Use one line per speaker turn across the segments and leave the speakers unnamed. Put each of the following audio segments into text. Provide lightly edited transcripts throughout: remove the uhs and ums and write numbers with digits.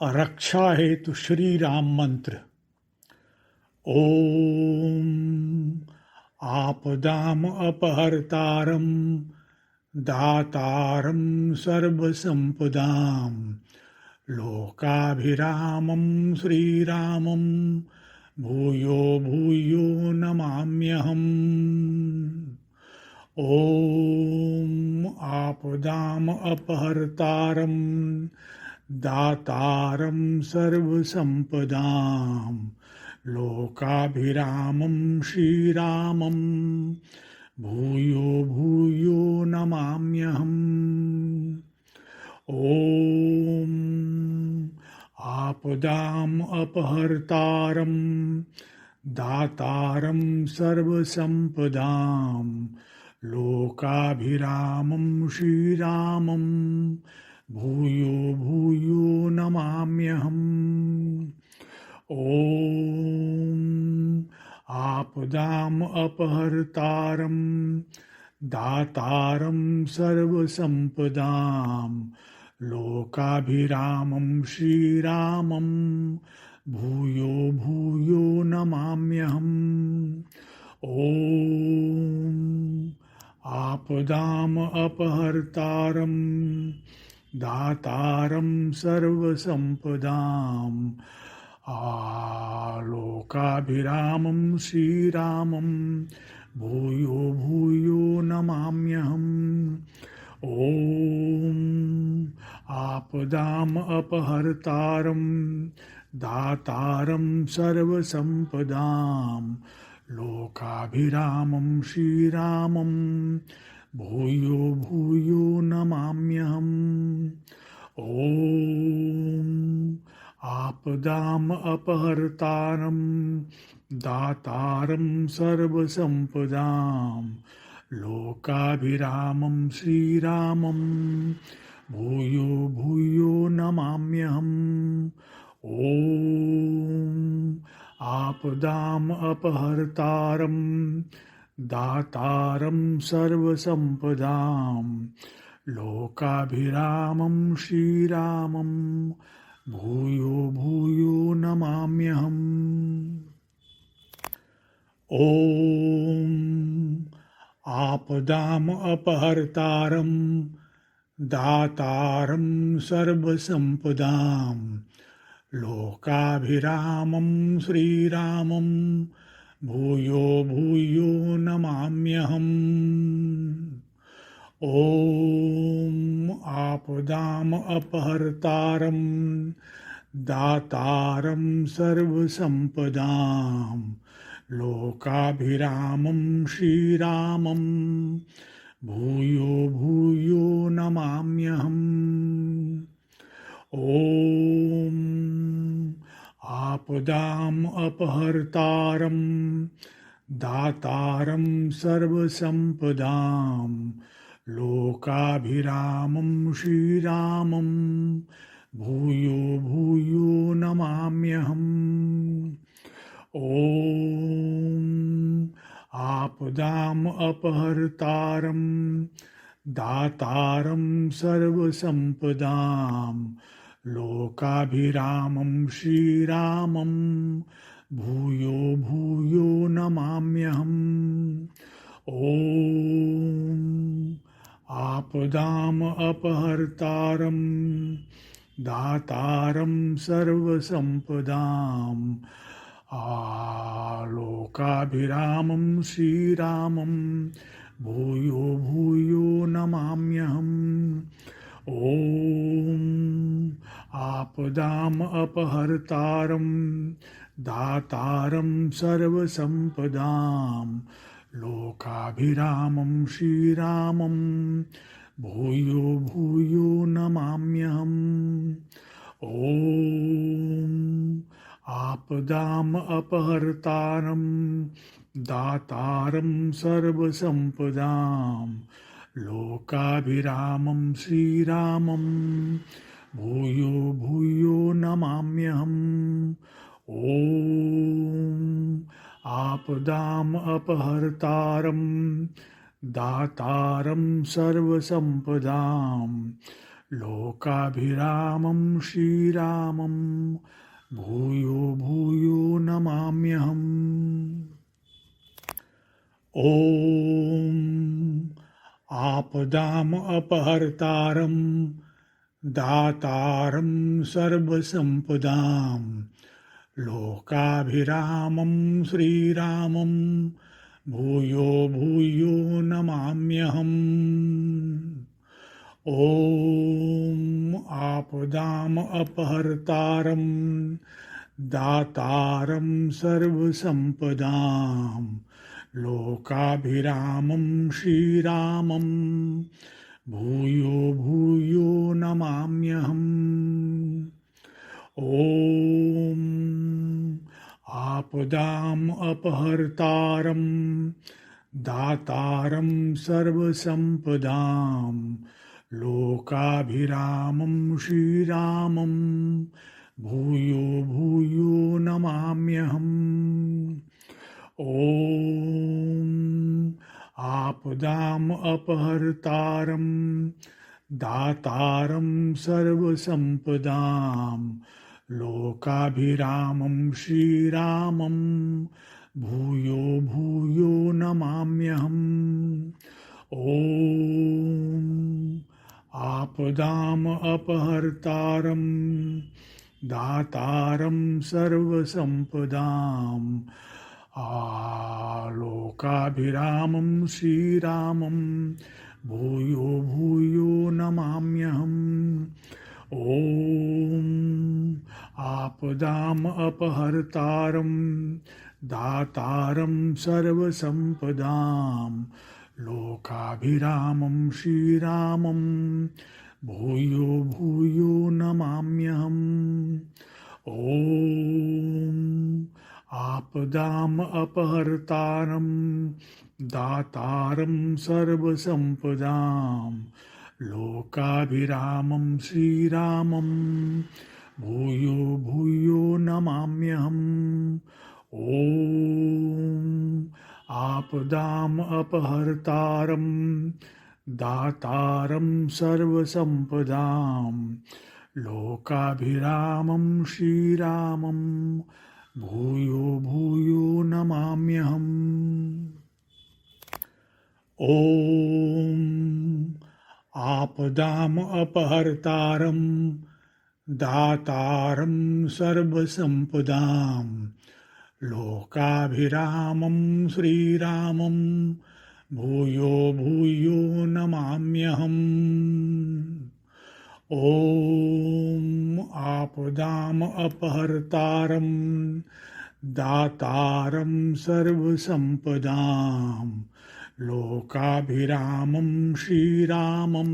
रक्षा हेतु श्री राम मंत्र। ओम आपदाम अपहर्तारम दातारम सर्वसंपदाम लोकाभिरामं श्रीरामं भूयो भूयो नमाम्यहम्। ॐ आपदाम अपहर्तारं दातारं सर्वसंपदां लोकाभिरामं श्रीरामं भूयो भूयो नमाम्यहम्। ॐ आपदाम अपहर्तारं दातारं सर्वसंपदां लोकाभिरामं श्रीरामं भूयो भूयो नमाम्यहम्। ॐ आपदाम अपहर्तारं दातारं सर्वसंपदां लोकाभिरामं श्रीरामं भूयो भूयो नमाम्यहम्। ॐ आपदाम अपहर्तारं दातारं सर्वसंपदां लोकाभिरामं श्रीरामं भूयो भूयो नमाम्यहम्। ॐ आपदाम अपहर्तारं दातारं सर्वसंपदां लोकाभिरामं श्रीरामं भूयो भूयो नमाम्यहम्। ॐ आपदाम अपहर्तारं दातारं सर्वसंपदां लोकाभिरामं श्रीरामं भूयो भूयो नमाम्यहम्। ॐ आपदाम अपहर्तारं दातारं सर्वसंपदां लोकाभिरामं श्रीरामं भूयो भूयो नमाम्यहम्। ॐ आपदाम अपहर्तारं दातारं सर्वसंपदां लोकाभिरामं श्रीरामं भूयो भूयो नमाम्यहम्। ॐ आपदाम अपहर्तारं दातारं सर्वसंपदां लोकाभिरामं श्रीरामं भूयो भूयो नमाम्यहम्। ॐ आपदाम अपहर्तारं दातारं सर्वसंपदां लोकाभिरामं श्रीरामं भूयो भूयो नमाम्यहम्। ॐ आपदाम अपहर्तारं दातारं सर्वसंपदां लोकाभिरामं श्रीरामं भूयो भूयो नमाम्यहम्। ॐ आपदाम अपहर्तारं दातारं सर्वसंपदां लोकाभिरामं श्रीरामं भूयो भूयो नमाम्यहम्। ॐ आपदाम अपहर्तारं दातारं सर्वसंपदां लोकाभिरामं श्रीरामं भूयो भूयो नमाम्यहम्। ॐ आपदाम अपहर्तारं दातारं सर्वसंपदां लोकाभिरामं श्रीरामं भूयो भूयो नमाम्यहम्। ॐ आपदाम अपहर्तारं दातारं सर्वसंपदां लोकाभिरामं श्रीरामं भूयो भूयो नमाम्यहम्। ॐ आपदाम अपहर्तारं दातारं सर्वसंपदां लोकाभिरामं श्रीरामं भूयो भूयो नमाम्यहम्। ॐ आपदाम अपहर्तारं दातारं सर्वसंपदां लोकाभिरामं श्रीरामं भूयो भूयो नमाम्यहम्। ॐ आपदाम अपहर्तारं दातारं सर्वसंपदां लोकाभिरामं श्रीरामं भूयो भूयो नमाम्यहम्। ॐ आपदाम अपहर्तारं दातारं सर्वसंपदां लोकाभिरामं श्रीरामं भूयो भूयो नमाम्यहम्। ॐ आपदाम अपहर्तारं दातारं सर्वसंपदां लोकाभिरामं श्रीरामं भूयो भूयो नमाम्यहम्। ॐ आपदाम अपहर्तारं दातारं सर्वसंपदां लोकाभिरामं श्रीरामं भूयो भूयो नमाम्यहम्। ॐ आपदाम अपहर्तारं दातारं सर्वसंपदां लोकाभिरामं श्रीरामं भूयो भूयो नमाम्यहम्। ॐ आपदाम अपहर्तारं दातारं सर्वसंपदां लोकाभिरामं श्रीरामं भूयो भूयो नमाम्यहम्। ॐ आपदाम अपहर्तारं दातारं सर्वसंपदां लोकाभिरामं श्रीरामं भूयो भूयो नमाम्यहम्। ॐ आपदाम अपहर्तारं दातारं सर्वसंपदां लोकाभिरामं श्रीरामं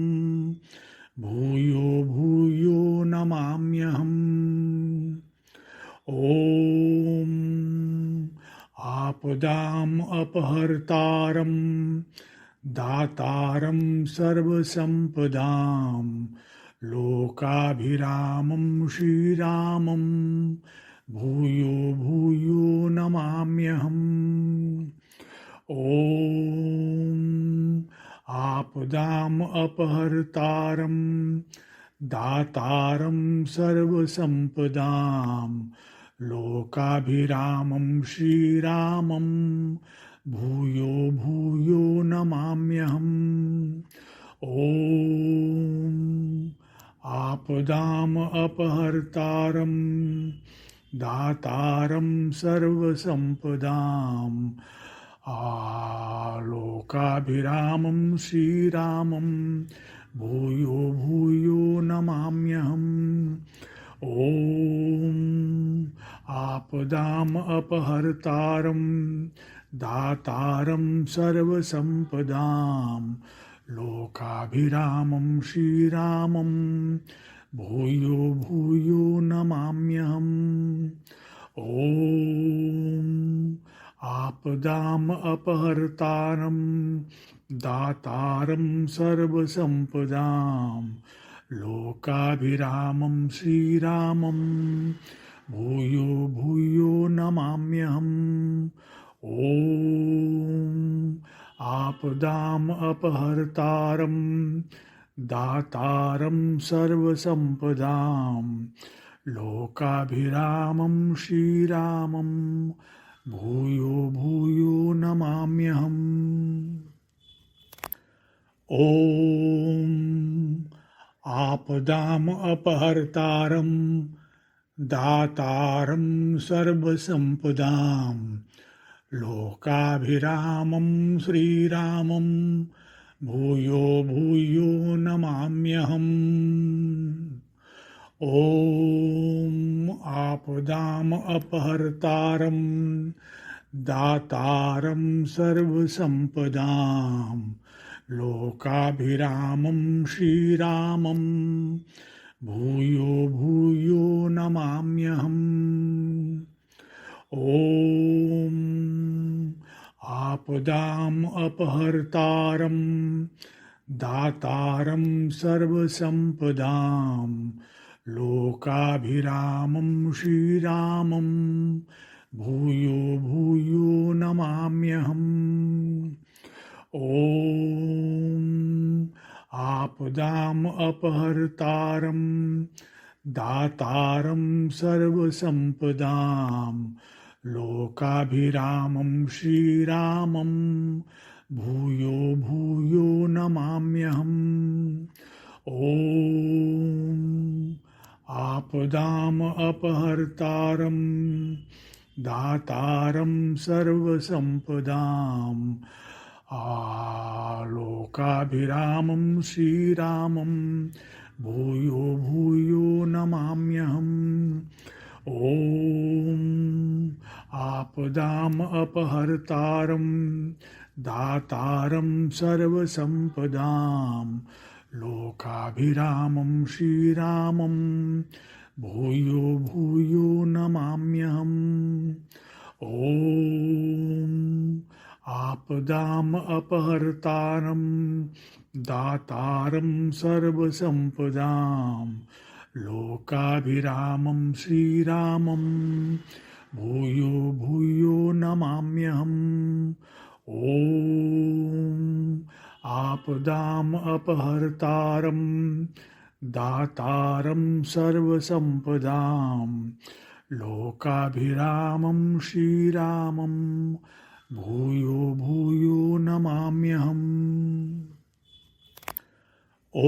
भूयो भूयो नमाम्यहम्। ॐ आपदाम अपहर्तारं दातारं सर्वसंपदां लोकाभिरामं श्रीरामं भूयो भूयो नमाम्यहम्। ॐ आपदाम अपहर्तारं दातारं सर्वसंपदां लोकाभिरामं श्रीरामं भूयो भूयो नमाम्यहम्। ॐ आपदाम अपहर्तारं दातारं सर्वसंपदां लोकाभिरामं श्रीरामं भूयो भूयो नमाम्यहम्। ॐ आपदाम अपहर्तारं दातारं सर्वसंपदां लोकाभिरामं श्रीरामं भूयो भूयो नमाम्यहम्। ॐ आपदाम अपहर्तारं दातारं सर्वसंपदां लोकाभिरामं श्रीरामं भूयो भूयो नमाम्यहम्। ॐ आपदाम अपहर्तारं दातारं सर्वसम्पदां लोकाभिरामं श्रीरामं भूयो भूयो नमाम्यहम्। ॐ आपदाम् अपहर्तारं दातारं सर्वसम्पदां लोकाभिरामं श्रीरामं भूयो भूयो नमाम्यहम्। ॐ आपदाम् अपहर्तारं दातारं सर्वसम्पदां लोकाभिरामं श्रीरामं भूयो भूयो नमाम्यहम्। ॐ आपदाम् अपहर्तारं दातारं सर्वसम्पदां लोकाभिरामं श्रीरामं भूयो भूयो नमाम्यहम्। ॐ आपदाम् अपहर्तारं दातारं सर्वसम्पदां लोकाभिरामं श्रीरामं भूयो भूयो नमाम्यहम्। ॐ आपदाम् अपहर्तारं दातारं सर्वसम्पदां लोकाभिरामं श्रीरामं भूयो भूयो नमाम्यहम्। ॐ आपदाम् अपहर्तारं दातारं सर्वसम्पदां लोकाभिरामं श्रीरामं भूयो भूयो नमाम्यहम्। ॐ आपदाम् अपहर्तारं दातारं सर्वसम्पदां लोकाभिरामं श्रीरामं भूयो भूयो नमाम्यहम्। ॐ आपदाम् अपहर्तारं दातारं सर्वसम्पदां लोकाभिरामं श्रीरामं भूयो भूयो नमाम्यहम्। ॐ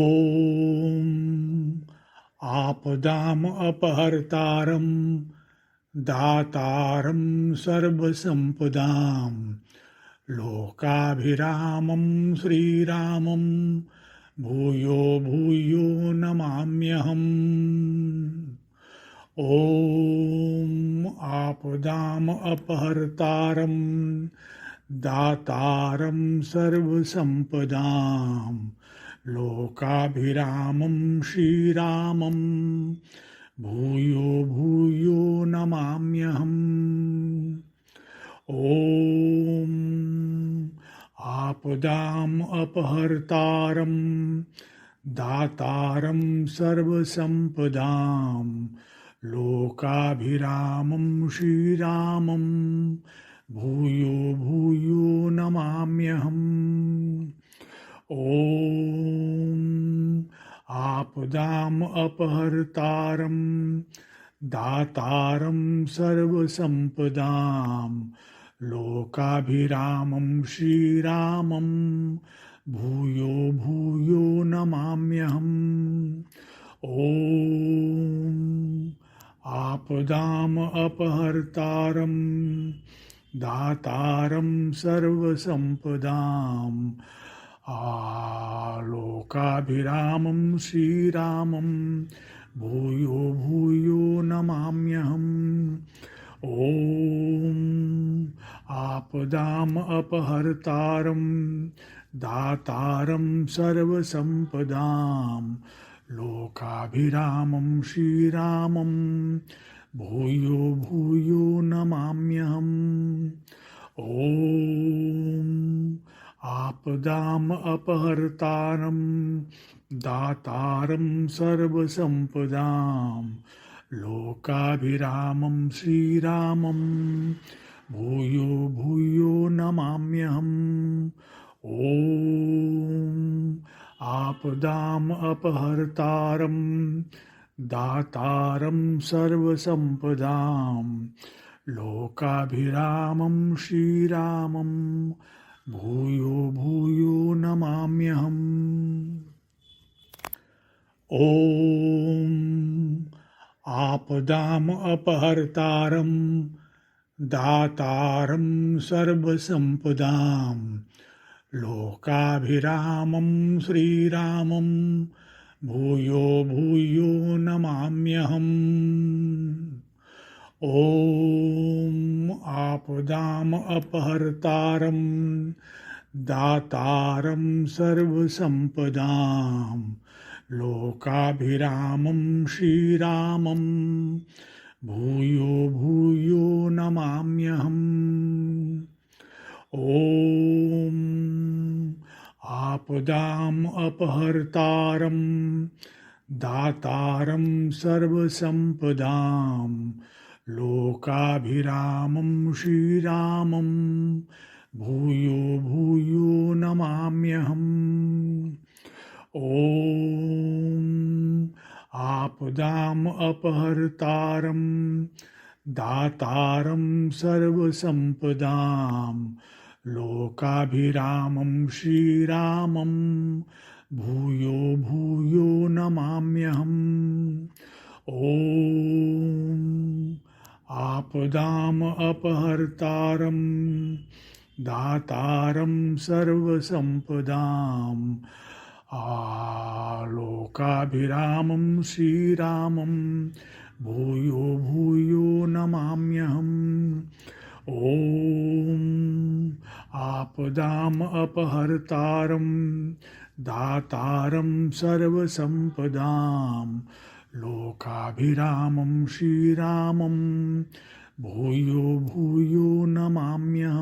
आपदाम् अपहर्तारं दातारं सर्वसम्पदां लोकाभिरामं श्रीरामं भूयो भूयो नमाम्यहम्। ॐ आपदाम् अपहर्तारं दातारं सर्वसम्पदां लोकाभिरामं श्रीरामं भूयो भूयो नमाम्यहम्। ॐ आपदाम् अपहर्तारं दातारं सर्वसम्पदां लोकाभिरामं श्रीरामं भूयो भूयो नमाम्यहम्। ॐ आपदाम् अपहर्तारं दातारं सर्वसम्पदां लोकाभिरामं श्रीरामं भूयो भूयो नमाम्यहम्। ॐ आपदाम् अपहर्तारं दातारं सर्वसम्पदां लोकाभिरामं श्रीरामं भूयो भूयो नमाम्यहम्। ॐ आपदाम् अपहर्तारं दातारं सर्वसम्पदां लोकाभिरामं श्रीरामं भूयो भूयो नमाम्यहम्। ॐ आपदाम् अपहर्तारं दातारं सर्वसम्पदां लोकाभिरामं श्रीरामं भूयो भूयो नमाम्यहम्। ॐ आपदाम् अपहर्तारं दातारं सर्वसम्पदां लोकाभिरामं श्रीरामं भूयो भूयो नमाम्यहम्। ॐ आपदाम् अपहर्तारं दातारं सर्वसम्पदां लोकाभिरामं श्रीरामं भूयो भूयो नमाम्यहम्। ॐ आपदाम् अपहर्तारं दातारं सर्वसम्पदां लोकाभिरामं श्रीरामं भूयो भूयो नमाम्यहम्। ॐ आपदाम् अपहर्तारं दातारं सर्वसम्पदां लोकाभिरामं श्रीरामं भूयो भूयो नमाम्यहम्। ॐ आपदाम् अपहर्तारं दातारं सर्वसम्पदां लोकाभिरामं श्रीरामं भूयो भूयो नमाम्यहम्। ॐ आपदाम् अपहर्तारं दातारं सर्वसम्पदां लोकाभिरामं श्रीरामं भूयो भूयो नमाम्यहम्। ॐ आपदाम् अपहर्तारं दातारं सर्वसम्पदां लोकाभिरामं श्रीरामं भूयो भूयो नमाम्यहम्।